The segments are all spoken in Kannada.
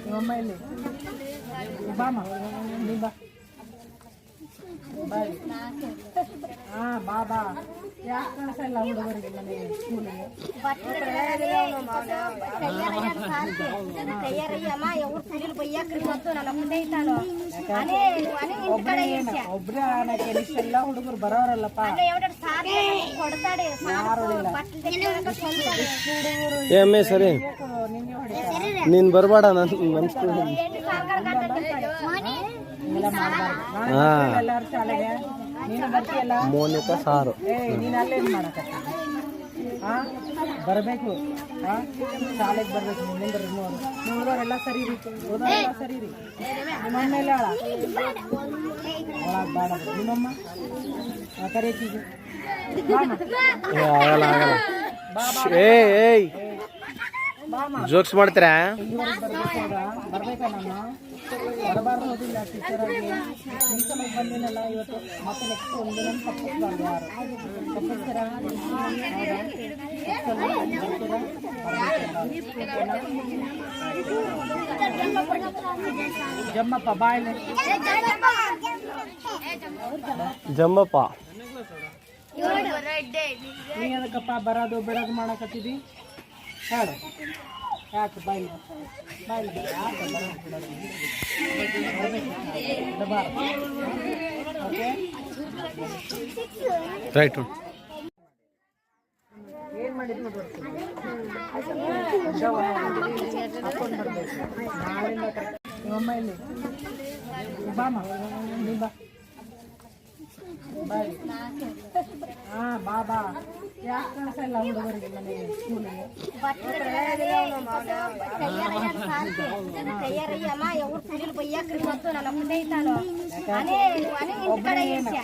ನಿಮ್ಮಮ್ಮ ಇಲ್ಲಿ ಬಾಮ ನೀ ಬಾ ಬಾಯ್ ಬಾ ಬಾ ಯಾಕೆ ಕಳಿಸಲ್ಲ ಹುಡುಗರಿಗೆ ಮನೆ ಸ್ಕೂಲಿಗೆ ಒಬ್ರೇ ಆನಕ್ಕೆ ಇಷ್ಟೆಲ್ಲ ಹುಡುಗರು ಬರೋರಲ್ಲಪ್ಪ ಏಮೇ ಸರಿ ನೀನ್ ಬರ್ಬೇಡ ನನ್ನ ಎಲ್ಲಾರು ಶಾಲೆಗೆ ನೀನು ಬರ್ತೀಯಲ್ಲ ಮೋನಿಕಾ ಸಾರು ನೀನು ಅಲ್ಲೇನು ಮಾಡಕತ್ತ ಬರಬೇಕು ಶಾಲೆಗೆ ಬರ್ಬೇಕು ಮುಂದಿನ ಬರ್ರಿ ನೋಡೋರೆಲ್ಲ ಸರಿ ರೀ ಓದೋರೆಲ್ಲ ಸರಿ ರೀ ನಿಮ್ಮಮ್ಮ ಎಲ್ಲ ಒಳಗೆ ಬೇಡ ನಿಮ್ಮಮ್ಮ ಕರೆಯಕೀಗ ಏಯ್ ಜೋಕ್ಸ್ ಮಾಡ್ತೀರಾ ಬರ್ಬೇಕಾ ನಾನು ಬರಬಾರ್ದು ಓದಿಲ್ಲ ಟೀಚರಾಗಿ ನಿಮ್ಮ ಸಲಕ್ಕೆ ಬಂದಿನಲ್ಲ ಇವತ್ತು ಮತ್ತೆ ನೆಕ್ಸ್ಟ್ ಒಂದಿನ ತಪ್ಪಿಸ್ಬಾರ್ದು ಯಾರು ತಪ್ಪಿಸ್ತೀರಾ ಜಮ್ಮಪ್ಪ ಬಾಯ್ಲೆ ಜಮ್ಮಪ್ಪ ನೀ ಅದಕ್ಕಪ್ಪ ಬರೋದು ಬಿಡೋದು ಮಾಡಕತ್ತಿದ್ದಿ ಹೇಳು ಯಾಕೆ ಬಾಯ್ಲಿ ಬಾಯ್ಲಿ ಯಾಕೆ ಬರೋದು ಬಿಡೋದು ಓಕೆ ರೈಟ್ ಏನು ಮಾಡಿದ್ದು ಹಾಕೊಂಡು ಬರಬೇಕು ನಾಳಿಂದ ನಿಮ್ಮಮ್ಮ ಇಲ್ಲಿ ಬಾಮ ನೀ ಬಾ ಬಾಯ್ ಬಾ ಬಾ ಯಾಕೆ ಕಳಿಸಲ್ಲ ಹುಡುಗರಿಗೆ ಮನೆ ಸ್ಕೂಲಿಗೆ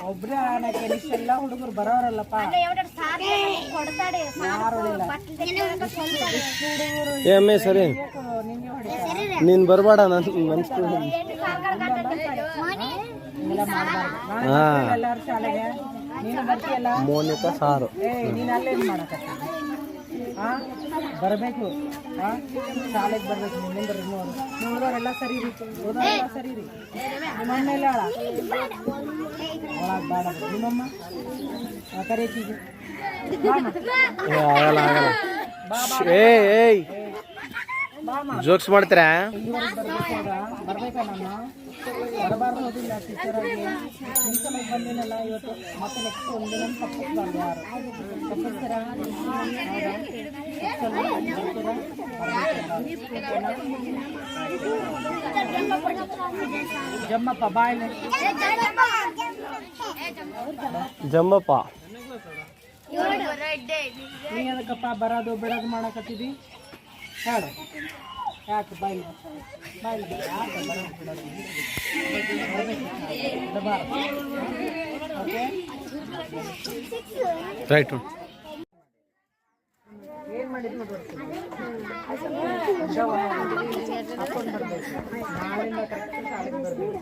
ಒಬ್ರೇ ಆನಕ್ಕೆ ಇಷ್ಟೆಲ್ಲ ಹುಡುಗರು ಬರೋರಲ್ಲಪ್ಪ ಏಮೇ ಸರಿ ನೀನ್ ಬರ್ಬೇಡ ನನ್ನ ಎಲ್ಲಾರು ಶಾಲೆಗೆ ನೀನು ಬರ್ತೀಯಲ್ಲ ಮೋನಿಕಾ ಸಾರು ನೀನು ಅಲ್ಲೇನು ಮಾಡಕತ್ತ ಬರಬೇಕು ಶಾಲೆಗೆ ಬರ್ಬೇಕು ಮುಂದಿನ ಬರ್ರಿ ನೋಡೋರೆಲ್ಲ ಸರಿ ರೀ ಓದೋರೆಲ್ಲ ಸರಿ ರೀ ನಿಮ್ಮಮ್ಮ ಎಲ್ಲ ಒಳಗೆ ಬೇಡ ನಿಮ್ಮಮ್ಮ ಕರೆಯಕೀಗ ಏಯ್ ಜೋಕ್ಸ್ ಮಾಡ್ತೀರಾ ಬರ್ಬೇಕಾ ನಾನು ಬರಬಾರ್ದು ಓದಿಲ್ಲ ಟೀಚರಾಗಿ ನಿಮ್ಮ ಸಲಕ್ಕೆ ಬಂದಿನಲ್ಲ ಇವತ್ತು ಮತ್ತೆ ನೆಕ್ಸ್ಟ್ ಒಂದಿನ ತಪ್ಪಿಸ್ಬಾರ್ದು ಯಾರು ತಪ್ಪಿಸ್ತೀರಾ ಜಮ್ಮಪ್ಪ ಬಾಯ್ಲೆ ಜಮ್ಮಪ್ಪ ನೀ ಅದಕ್ಕಪ್ಪ ಬರೋದು ಬಿಡೋದು ಮಾಡಕತ್ತಿದ್ದಿ ಹೇಳು ಯಾಕೆ ಬಾಯ್ಲಿ ಬಾಯ್ಲಿ ಯಾಕೆ ಬರೋದು ಬಿಡೋದು ಓಕೆ ರೈಟ್ ಏನು ಮಾಡಿದ್ದು ಹಾಕೊಂಡು ಬರಬೇಕು ನಾಳಿಂದ ಕರೆಕ್ಟ್ ಶಾಲೆಗೆ ಬರಬೇಕು